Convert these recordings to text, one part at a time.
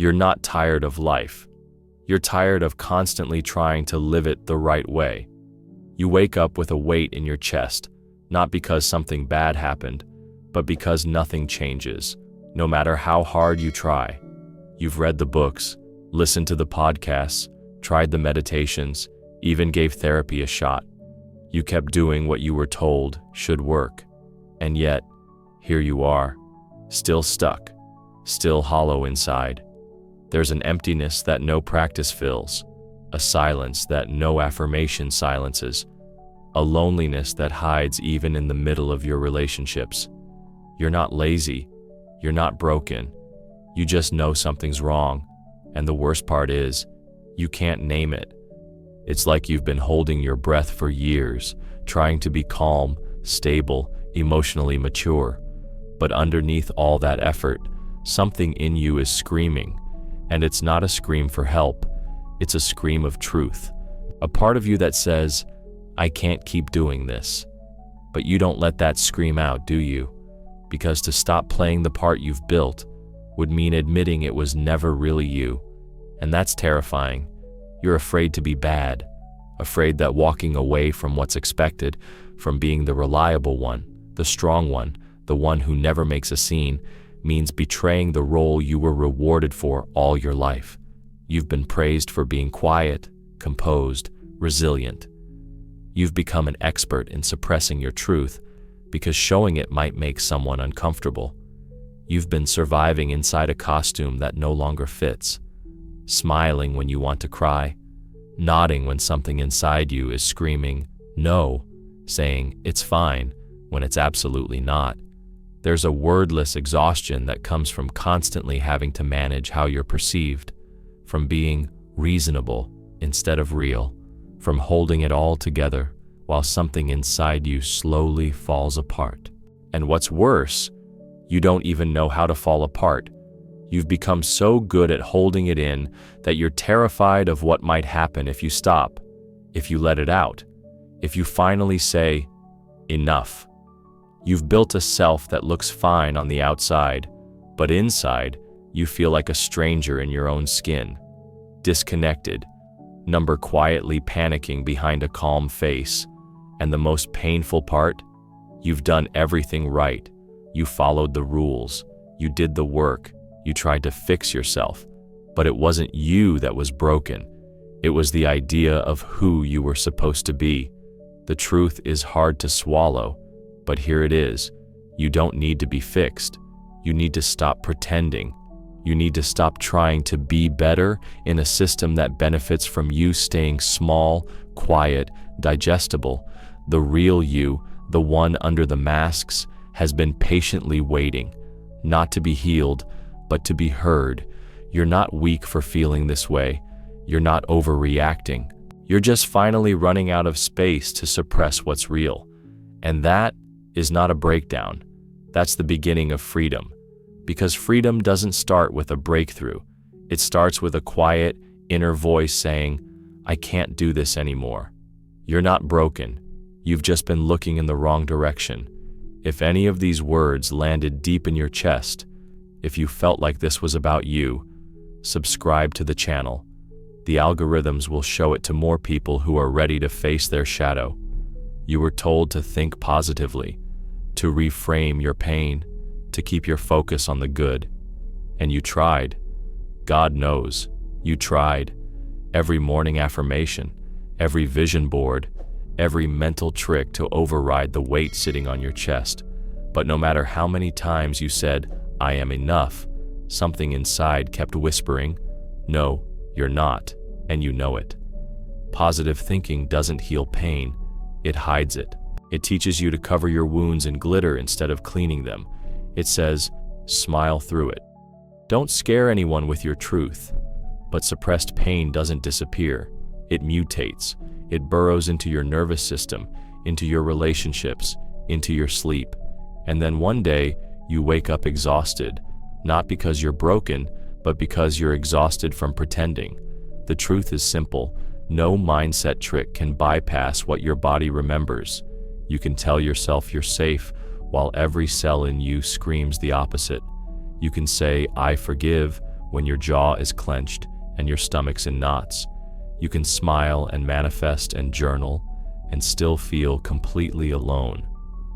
You're not tired of life. You're tired of constantly trying to live it the right way. You wake up with a weight in your chest, not because something bad happened, but because nothing changes, no matter how hard you try. You've read the books, listened to the podcasts, tried the meditations, even gave therapy a shot. You kept doing what you were told should work. And yet, here you are, still stuck, still hollow inside. There's an emptiness that no practice fills, a silence that no affirmation silences, a loneliness that hides even in the middle of your relationships. You're not lazy, you're not broken, you just know something's wrong, and the worst part is, you can't name it. It's like you've been holding your breath for years, trying to be calm, stable, emotionally mature. But underneath all that effort, something in you is screaming, and it's not a scream for help, it's a scream of truth. A part of you that says, I can't keep doing this. But you don't let that scream out, do you? Because to stop playing the part you've built would mean admitting it was never really you. And that's terrifying. You're afraid to be bad, afraid that walking away from what's expected, from being the reliable one, the strong one, the one who never makes a scene, means betraying the role you were rewarded for all your life. You've been praised for being quiet, composed, resilient. You've become an expert in suppressing your truth because showing it might make someone uncomfortable. You've been surviving inside a costume that no longer fits, smiling when you want to cry, nodding when something inside you is screaming, no, saying, it's fine, when it's absolutely not. There's a wordless exhaustion that comes from constantly having to manage how you're perceived, from being reasonable instead of real, from holding it all together while something inside you slowly falls apart. And what's worse, you don't even know how to fall apart. You've become so good at holding it in that you're terrified of what might happen if you stop, if you let it out, if you finally say, enough. You've built a self that looks fine on the outside, but inside, you feel like a stranger in your own skin, disconnected, number quietly panicking behind a calm face. And the most painful part? You've done everything right. You followed the rules. You did the work. You tried to fix yourself. But it wasn't you that was broken. It was the idea of who you were supposed to be. The truth is hard to swallow, but here it is. You don't need to be fixed. You need to stop pretending. You need to stop trying to be better in a system that benefits from you staying small, quiet, digestible. The real you, the one under the masks, has been patiently waiting, not to be healed, but to be heard. You're not weak for feeling this way. You're not overreacting. You're just finally running out of space to suppress what's real. And that is not a breakdown. That's the beginning of freedom. Because freedom doesn't start with a breakthrough. It starts with a quiet, inner voice saying, I can't do this anymore. You're not broken. You've just been looking in the wrong direction. If any of these words landed deep in your chest, if you felt like this was about you, subscribe to the channel. The algorithms will show it to more people who are ready to face their shadow. You were told to think positively, to reframe your pain, to keep your focus on the good. And you tried. God knows, you tried. Every morning affirmation, every vision board, every mental trick to override the weight sitting on your chest. But no matter how many times you said, I am enough, something inside kept whispering, no, you're not, and you know it. Positive thinking doesn't heal pain, it hides it. It teaches you to cover your wounds in glitter instead of cleaning them. It says, smile through it. Don't scare anyone with your truth. But suppressed pain doesn't disappear. It mutates. It burrows into your nervous system, into your relationships, into your sleep. And then one day, you wake up exhausted, not because you're broken, but because you're exhausted from pretending. The truth is simple. No mindset trick can bypass what your body remembers. You can tell yourself you're safe, while every cell in you screams the opposite. You can say, I forgive, when your jaw is clenched and your stomach's in knots. You can smile and manifest and journal and still feel completely alone.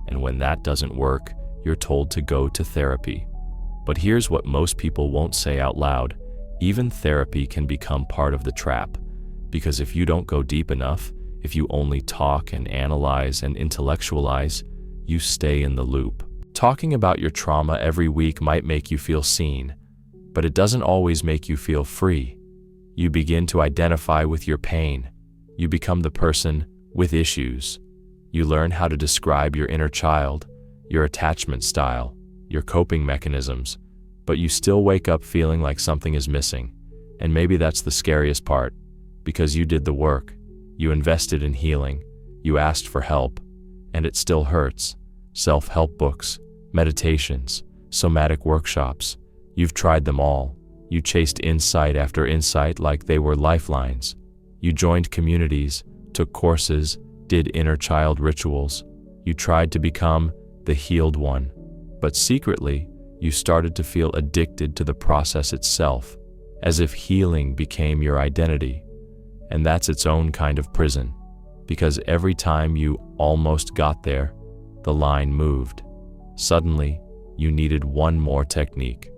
And when that doesn't work, you're told to go to therapy. But here's what most people won't say out loud. Even therapy can become part of the trap. Because if you don't go deep enough, if you only talk and analyze and intellectualize, you stay in the loop. Talking about your trauma every week might make you feel seen, but it doesn't always make you feel free. You begin to identify with your pain. You become the person with issues. You learn how to describe your inner child, your attachment style, your coping mechanisms, but you still wake up feeling like something is missing. And maybe that's the scariest part, because you did the work. You invested in healing. You asked for help, and it still hurts. Self-help books, meditations, somatic workshops. You've tried them all. You chased insight after insight like they were lifelines. You joined communities, took courses, did inner child rituals. You tried to become the healed one. But secretly, you started to feel addicted to the process itself, as if healing became your identity. And that's its own kind of prison, because every time you almost got there, the line moved. Suddenly, you needed one more technique,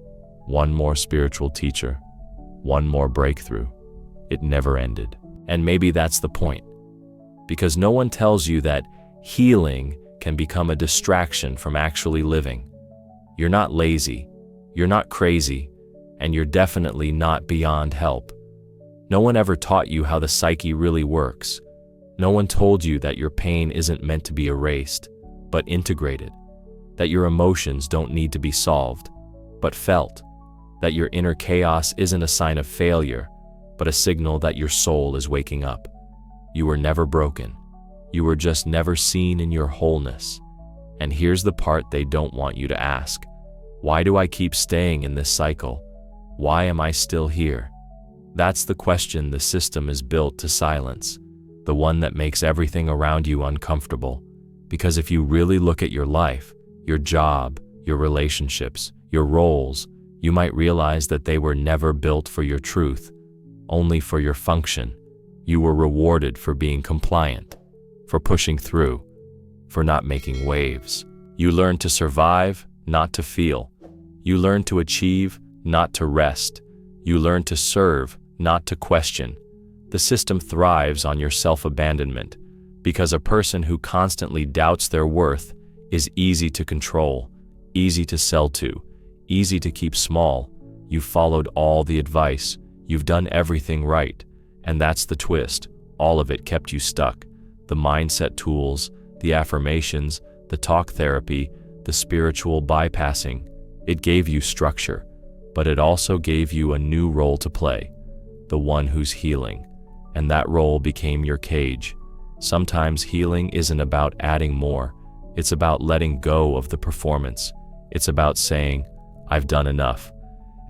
one more spiritual teacher, one more breakthrough. It never ended. And maybe that's the point, because no one tells you that healing can become a distraction from actually living. You're not lazy, you're not crazy, and you're definitely not beyond help. No one ever taught you how the psyche really works. No one told you that your pain isn't meant to be erased, but integrated. That your emotions don't need to be solved, but felt. That your inner chaos isn't a sign of failure, but a signal that your soul is waking up. You were never broken. You were just never seen in your wholeness. And here's the part they don't want you to ask. Why do I keep staying in this cycle? Why am I still here? That's the question the system is built to silence, the one that makes everything around you uncomfortable. Because if you really look at your life, your job, your relationships, your roles, you might realize that they were never built for your truth, only for your function. You were rewarded for being compliant, for pushing through, for not making waves. You learned to survive, not to feel. You learned to achieve, not to rest. You learned to serve, not to question. The system thrives on your self-abandonment, because a person who constantly doubts their worth is easy to control, easy to sell to, easy to keep small. You've followed all the advice, you've done everything right, and that's the twist. All of it kept you stuck. The mindset tools, the affirmations, the talk therapy, the spiritual bypassing. It gave you structure, but it also gave you a new role to play, the one who's healing, and that role became your cage. Sometimes healing isn't about adding more, it's about letting go of the performance. It's about saying, I've done enough,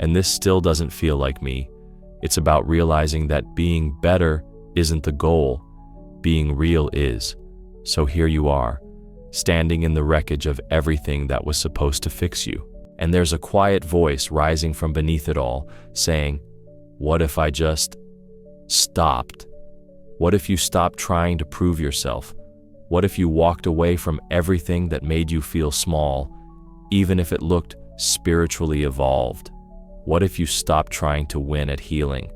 and this still doesn't feel like me. It's about realizing that being better isn't the goal, being real is. So here you are, standing in the wreckage of everything that was supposed to fix you. And there's a quiet voice rising from beneath it all, saying, what if I just stopped? What if you stopped trying to prove yourself? What if you walked away from everything that made you feel small, even if it looked spiritually evolved? What if you stopped trying to win at healing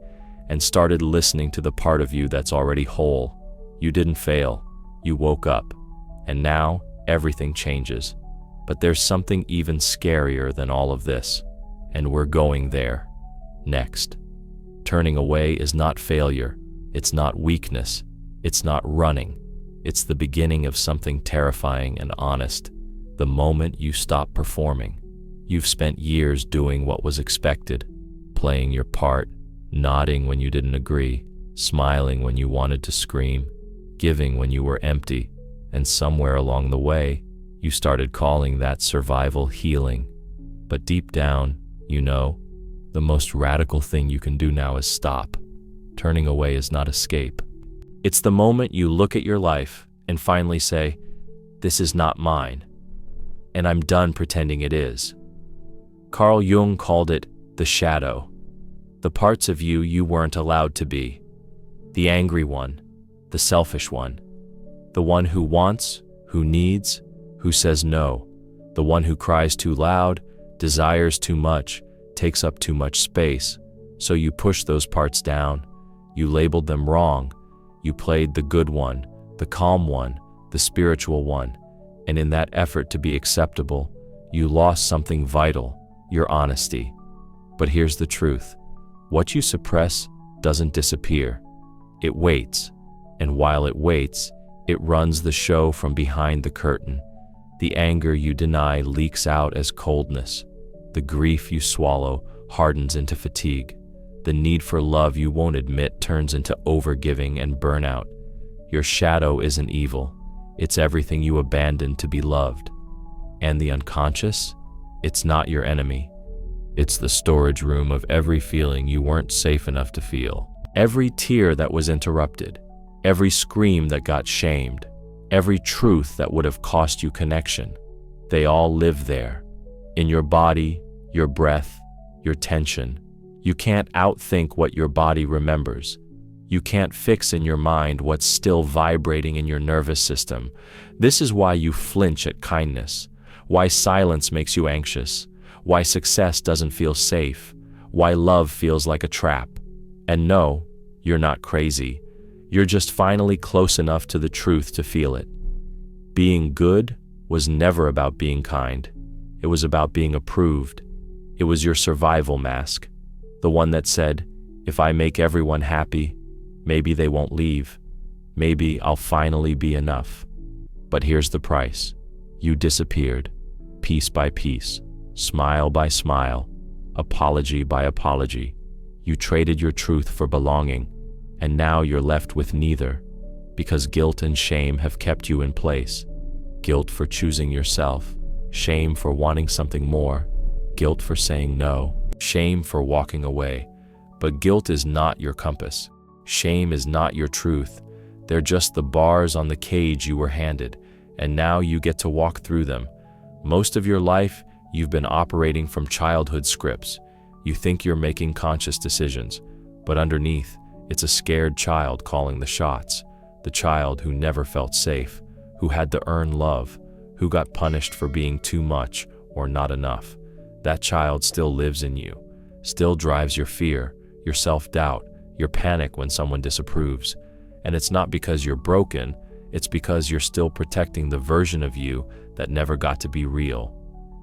and started listening to the part of you that's already whole? You didn't fail, you woke up, and now everything changes. But there's something even scarier than all of this, and we're going there next. Turning away is not failure, it's not weakness, it's not running. It's the beginning of something terrifying and honest. The moment you stop performing, you've spent years doing what was expected, playing your part, nodding when you didn't agree, smiling when you wanted to scream, giving when you were empty, and somewhere along the way, you started calling that survival healing. But deep down, you know, the most radical thing you can do now is stop. Turning away is not escape. It's the moment you look at your life and finally say, this is not mine, and I'm done pretending it is. Carl Jung called it the shadow, The parts of you you weren't allowed to be. The angry one, the selfish one, the one who wants, who needs, who says no, the one who cries too loud, desires too much, takes up too much space. So you pushed those parts down, you labeled them wrong, you played the good one, the calm one, the spiritual one, and in that effort to be acceptable, you lost something vital, your honesty. But here's the truth. What you suppress doesn't disappear. It waits, and while it waits, it runs the show from behind the curtain. The anger you deny leaks out as coldness. The grief you swallow hardens into fatigue. The need for love you won't admit turns into overgiving and burnout. Your shadow isn't evil. It's everything you abandoned to be loved. And the unconscious? It's not your enemy. It's the storage room of every feeling you weren't safe enough to feel. Every tear that was interrupted. Every scream that got shamed. Every truth that would have cost you connection. They all live there. In your body, your breath, your tension. You can't outthink what your body remembers. You can't fix in your mind what's still vibrating in your nervous system. This is why you flinch at kindness, why silence makes you anxious, why success doesn't feel safe, why love feels like a trap. And no, you're not crazy. You're just finally close enough to the truth to feel it. Being good was never about being kind. It was about being approved. It was your survival mask, the one that said, if I make everyone happy, maybe they won't leave. Maybe I'll finally be enough. But here's the price. You disappeared, piece by piece, smile by smile, apology by apology. You traded your truth for belonging, and now you're left with neither, because guilt and shame have kept you in place. Guilt for choosing yourself, shame for wanting something more, guilt for saying no, shame for walking away. But guilt is not your compass. Shame is not your truth. They're just the bars on the cage you were handed, and now you get to walk through them. Most of your life, you've been operating from childhood scripts. You think you're making conscious decisions, but underneath, it's a scared child calling the shots. The child who never felt safe, who had to earn love, who got punished for being too much or not enough. That child still lives in you, still drives your fear, your self-doubt, your panic when someone disapproves. And it's not because you're broken, it's because you're still protecting the version of you that never got to be real.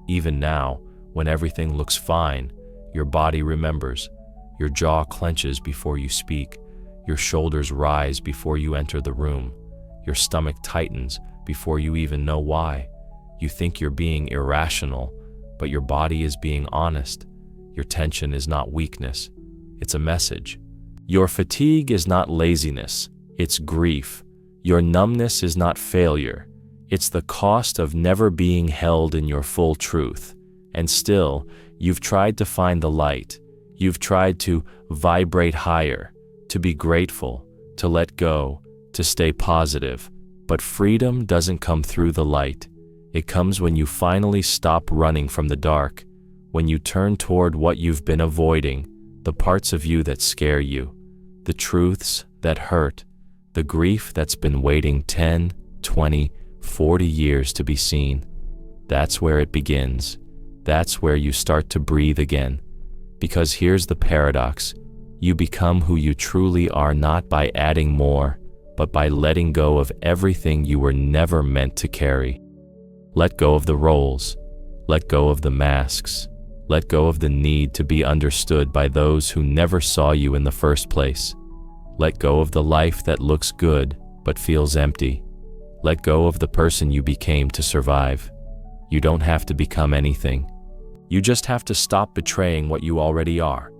Even now, when everything looks fine, your body remembers. Your jaw clenches before you speak. Your shoulders rise before you enter the room. Your stomach tightens before you even know why. You think you're being irrational, but your body is being honest. Your tension is not weakness, it's a message. Your fatigue is not laziness, it's grief. Your numbness is not failure, it's the cost of never being held in your full truth. And still, you've tried to find the light. You've tried to vibrate higher, to be grateful, to let go, to stay positive. But freedom doesn't come through the light. It comes when you finally stop running from the dark, when you turn toward what you've been avoiding, the parts of you that scare you, the truths that hurt, the grief that's been waiting 10, 20, 40 years to be seen. That's where it begins. That's where you start to breathe again. Because here's the paradox. You become who you truly are not by adding more, but by letting go of everything you were never meant to carry. Let go of the roles. Let go of the masks. Let go of the need to be understood by those who never saw you in the first place. Let go of the life that looks good but feels empty. Let go of the person you became to survive. You don't have to become anything. You just have to stop betraying what you already are.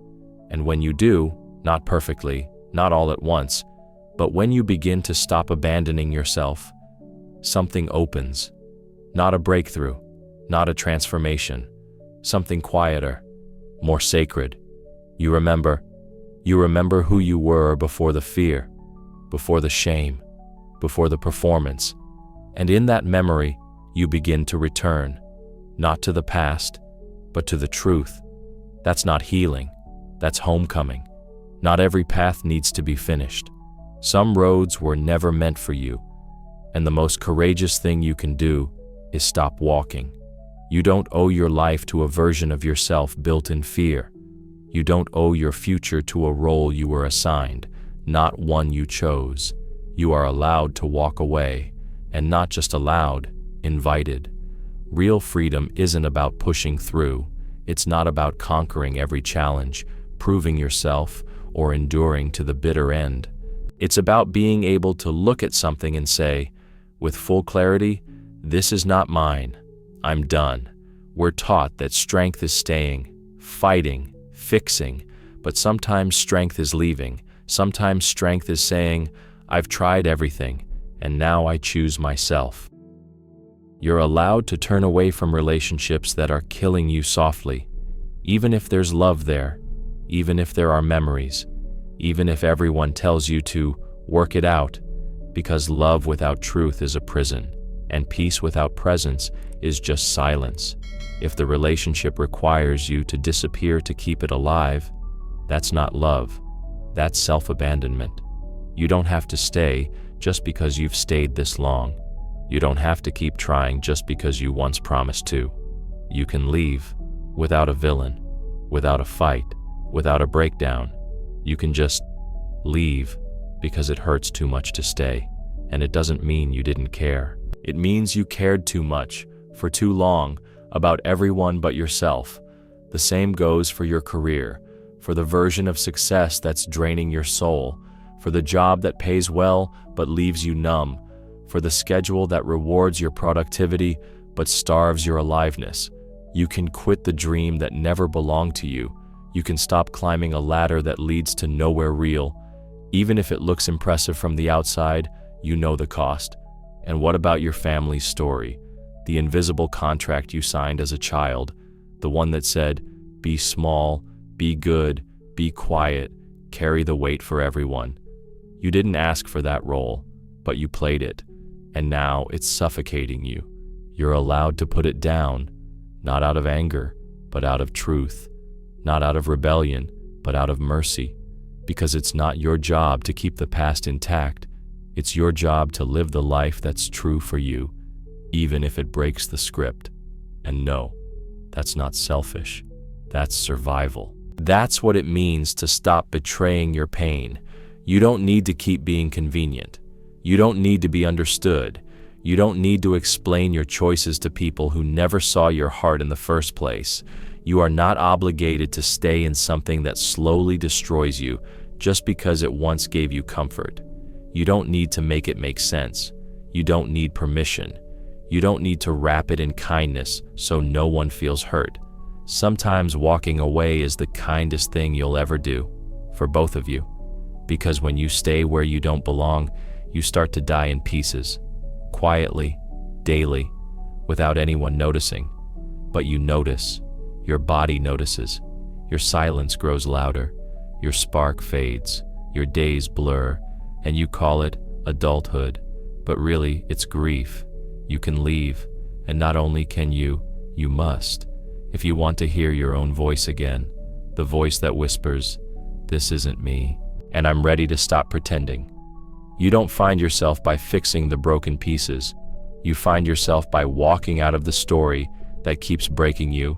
And when you do, not perfectly, not all at once, but when you begin to stop abandoning yourself, something opens. Not a breakthrough, not a transformation, something quieter, more sacred. You remember who you were before the fear, before the shame, before the performance. And in that memory, you begin to return, not to the past, but to the truth. That's not healing. That's homecoming. Not every path needs to be finished. Some roads were never meant for you, and the most courageous thing you can do is stop walking. You don't owe your life to a version of yourself built in fear. You don't owe your future to a role you were assigned, not one you chose. You are allowed to walk away, and not just allowed, invited. Real freedom isn't about pushing through. It's not about conquering every challenge, proving yourself, or enduring to the bitter end. It's about being able to look at something and say, with full clarity, this is not mine. I'm done. We're taught that strength is staying, fighting, fixing, but sometimes strength is leaving. Sometimes strength is saying, I've tried everything, and now I choose myself. You're allowed to turn away from relationships that are killing you softly, even if there's love there, even if there are memories, even if everyone tells you to work it out, because love without truth is a prison, and peace without presence is just silence. If the relationship requires you to disappear to keep it alive, that's not love. That's self-abandonment. You don't have to stay just because you've stayed this long. You don't have to keep trying just because you once promised to. You can leave without a villain, without a fight, without a breakdown. You can just leave because it hurts too much to stay, and it doesn't mean you didn't care. It means you cared too much, for too long, about everyone but yourself. The same goes for your career, for the version of success that's draining your soul, for the job that pays well but leaves you numb, for the schedule that rewards your productivity but starves your aliveness. You can quit the dream that never belonged to you. You can stop climbing a ladder that leads to nowhere real. Even if it looks impressive from the outside, you know the cost. And what about your family's story? The invisible contract you signed as a child, the one that said, be small, be good, be quiet, carry the weight for everyone. You didn't ask for that role, but you played it, and now it's suffocating you. You're allowed to put it down, not out of anger, but out of truth, not out of rebellion, but out of mercy, because it's not your job to keep the past intact. It's your job to live the life that's true for you, even if it breaks the script. And no, that's not selfish. That's survival. That's what it means to stop betraying your pain. You don't need to keep being convenient. You don't need to be understood. You don't need to explain your choices to people who never saw your heart in the first place. You are not obligated to stay in something that slowly destroys you just because it once gave you comfort. You don't need to make it make sense. You don't need permission. You don't need to wrap it in kindness so no one feels hurt. Sometimes walking away is the kindest thing you'll ever do, for both of you. Because when you stay where you don't belong, you start to die in pieces. Quietly, daily, without anyone noticing. But you notice. Your body notices. Your silence grows louder. Your spark fades. Your days blur. And you call it adulthood. But really, it's grief. You can leave. And not only can you must. If you want to hear your own voice again. The voice that whispers, this isn't me. And I'm ready to stop pretending. You don't find yourself by fixing the broken pieces. You find yourself by walking out of the story that keeps breaking you.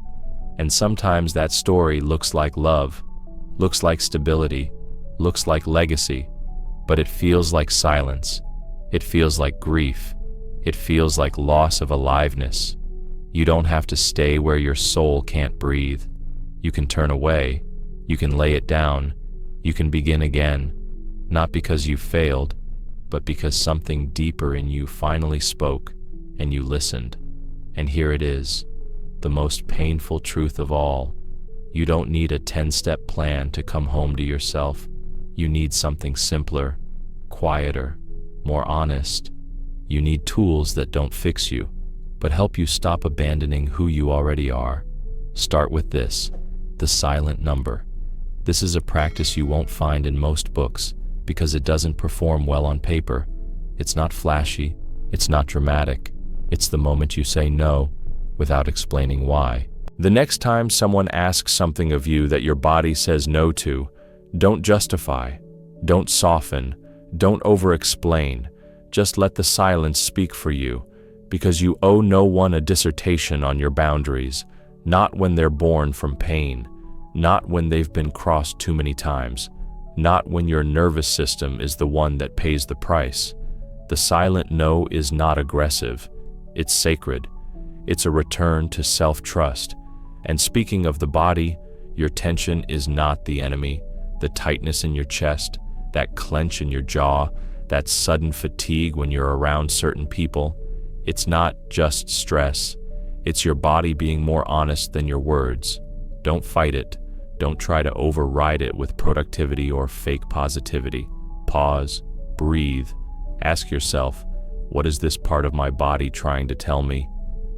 And sometimes that story looks like love, looks like stability, looks like legacy, but it feels like silence. It feels like grief. It feels like loss of aliveness. You don't have to stay where your soul can't breathe. You can turn away. You can lay it down. You can begin again, not because you failed, but because something deeper in you finally spoke, and you listened. And here it is, the most painful truth of all. You don't need a 10-step plan to come home to yourself. You need something simpler, quieter, more honest. You need tools that don't fix you, but help you stop abandoning who you already are. Start with this, the silent number. This is a practice you won't find in most books because it doesn't perform well on paper. It's not flashy. It's not dramatic. It's the moment you say no without explaining why. The next time someone asks something of you that your body says no to, don't justify, don't soften, don't over-explain. Just let the silence speak for you, because you owe no one a dissertation on your boundaries, not when they're born from pain, not when they've been crossed too many times, not when your nervous system is the one that pays the price. The silent no is not aggressive, it's sacred. It's a return to self-trust. And speaking of the body, your tension is not the enemy. The tightness in your chest, that clench in your jaw, that sudden fatigue when you're around certain people, it's not just stress. It's your body being more honest than your words. Don't fight it. Don't try to override it with productivity or fake positivity. Pause, breathe, ask yourself, what is this part of my body trying to tell me?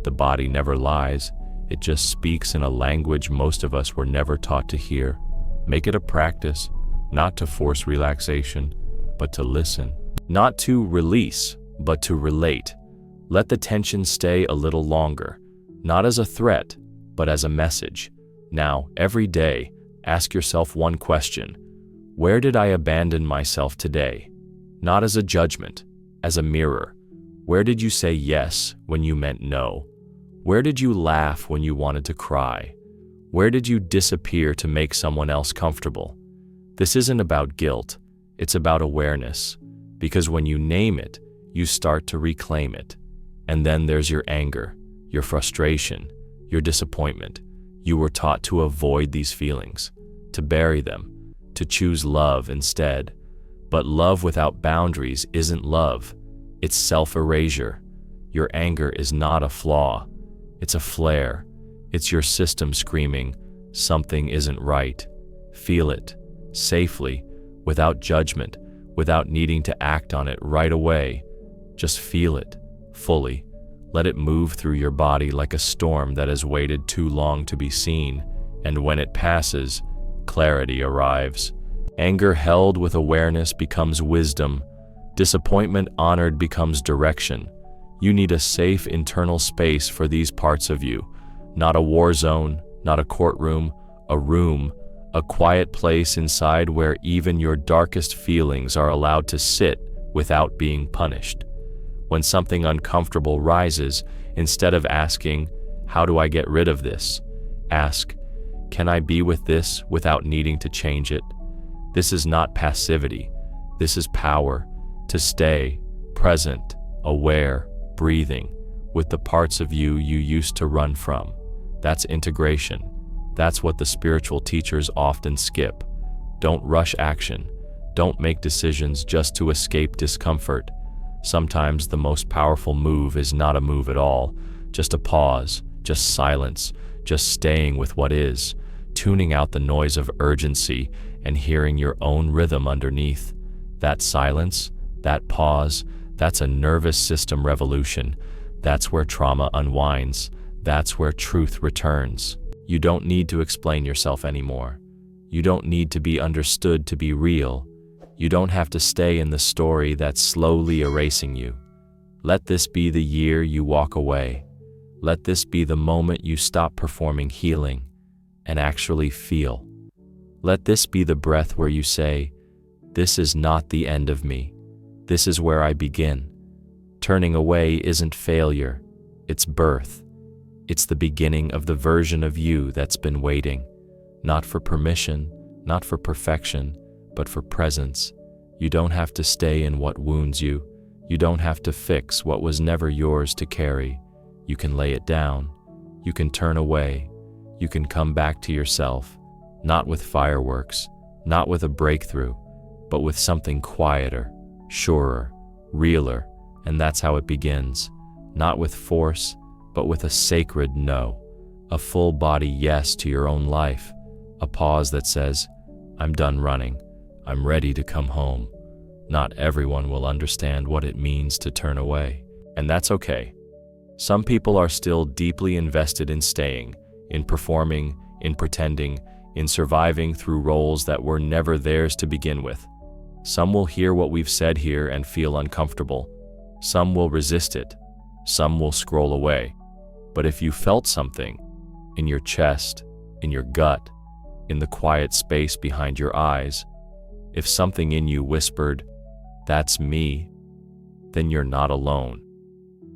The body never lies. It just speaks in a language most of us were never taught to hear. Make it a practice, not to force relaxation, but to listen. Not to release, but to relate. Let the tension stay a little longer, not as a threat, but as a message. Now, every day, ask yourself one question. Where did I abandon myself today? Not as a judgment, as a mirror. Where did you say yes when you meant no? Where did you laugh when you wanted to cry? Where did you disappear to make someone else comfortable? This isn't about guilt, it's about awareness. Because when you name it, you start to reclaim it. And then there's your anger, your frustration, your disappointment. You were taught to avoid these feelings, to bury them, to choose love instead. But love without boundaries isn't love. It's self-erasure. Your anger is not a flaw. It's a flare. It's your system screaming, something isn't right. Feel it, safely, without judgment, without needing to act on it right away. Just feel it, fully. Let it move through your body like a storm that has waited too long to be seen, and when it passes, clarity arrives. Anger held with awareness becomes wisdom. Disappointment honored becomes direction. You need a safe internal space for these parts of you. Not a war zone, not a courtroom, a quiet place inside where even your darkest feelings are allowed to sit without being punished. When something uncomfortable rises, instead of asking, how do I get rid of this? Ask, can I be with this without needing to change it? This is not passivity. This is power. To stay present, aware, breathing, with the parts of you you used to run from. That's integration. That's what the spiritual teachers often skip. Don't rush action. Don't make decisions just to escape discomfort. Sometimes the most powerful move is not a move at all, just a pause, just silence, just staying with what is, tuning out the noise of urgency and hearing your own rhythm underneath. That silence, that pause, that's a nervous system revolution. That's where trauma unwinds. That's where truth returns. You don't need to explain yourself anymore. You don't need to be understood to be real. You don't have to stay in the story that's slowly erasing you. Let this be the year you walk away. Let this be the moment you stop performing healing and actually feel. Let this be the breath where you say, this is not the end of me. This is where I begin. Turning away isn't failure, it's birth. It's the beginning of the version of you that's been waiting, not for permission, not for perfection, but for presence. You don't have to stay in what wounds you. You don't have to fix what was never yours to carry. You can lay it down. You can turn away. You can come back to yourself, not with fireworks, not with a breakthrough, but with something quieter, surer, realer, and that's how it begins. Not with force, but with a sacred no, a full-body yes to your own life, a pause that says, I'm done running. I'm ready to come home. Not everyone will understand what it means to turn away, and that's okay. Some people are still deeply invested in staying, in performing, in pretending, in surviving through roles that were never theirs to begin with. Some will hear what we've said here and feel uncomfortable. Some will resist it. Some will scroll away. But if you felt something, in your chest, in your gut, in the quiet space behind your eyes. If something in you whispered, "That's me," then you're not alone.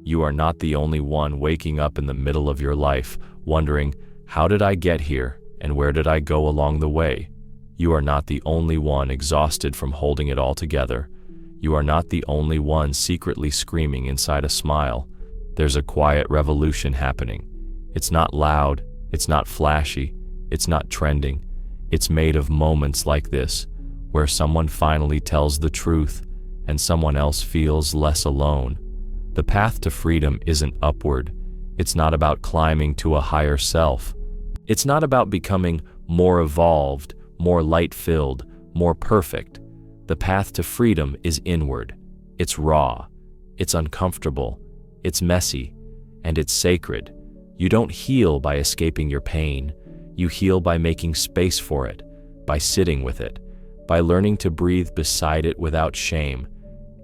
You are not the only one waking up in the middle of your life, wondering, how did I get here and where did I go along the way? You are not the only one exhausted from holding it all together. You are not the only one secretly screaming inside a smile. There's a quiet revolution happening. It's not loud, it's not flashy, it's not trending. It's made of moments like this, where someone finally tells the truth and someone else feels less alone. The path to freedom isn't upward. It's not about climbing to a higher self. It's not about becoming more evolved, more light-filled, more perfect. The path to freedom is inward. It's raw. It's uncomfortable. It's messy. And it's sacred. You don't heal by escaping your pain. You heal by making space for it, by sitting with it, by learning to breathe beside it without shame.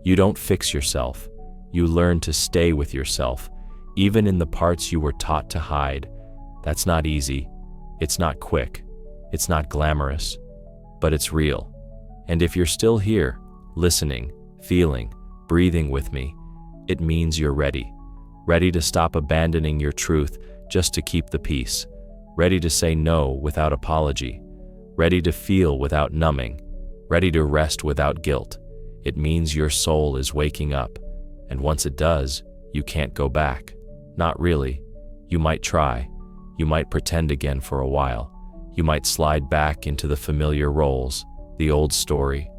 You don't fix yourself. You learn to stay with yourself, even in the parts you were taught to hide. That's not easy. It's not quick. It's not glamorous. But it's real. And if you're still here, listening, feeling, breathing with me, it means you're ready. Ready to stop abandoning your truth just to keep the peace. Ready to say no without apology. Ready to feel without numbing. Ready to rest without guilt. It means your soul is waking up. And once it does, you can't go back. Not really. You might try. You might pretend again for a while. You might slide back into the familiar roles, the old story.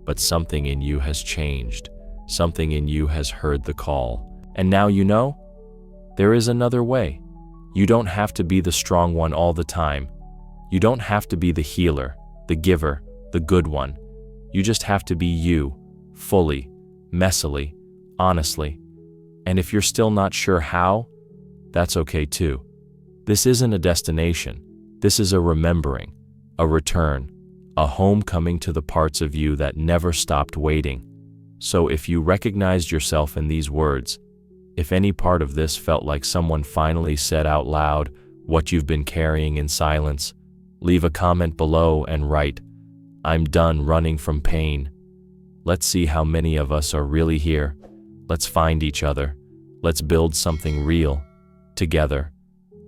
But something in you has changed. Something in you has heard the call. And now you know? There is another way. You don't have to be the strong one all the time. You don't have to be the healer, the giver, the good one. You just have to be you, fully, messily, honestly. And if you're still not sure how, that's okay too. This isn't a destination. This is a remembering, a return, a homecoming to the parts of you that never stopped waiting. So if you recognized yourself in these words, if any part of this felt like someone finally said out loud what you've been carrying in silence, leave a comment below and write, "I'm done running from pain." Let's see how many of us are really here. Let's find each other. Let's build something real, together.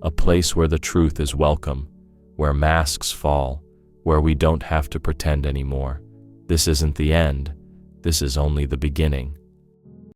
A place where the truth is welcome, where masks fall, where we don't have to pretend anymore. This isn't the end. This is only the beginning.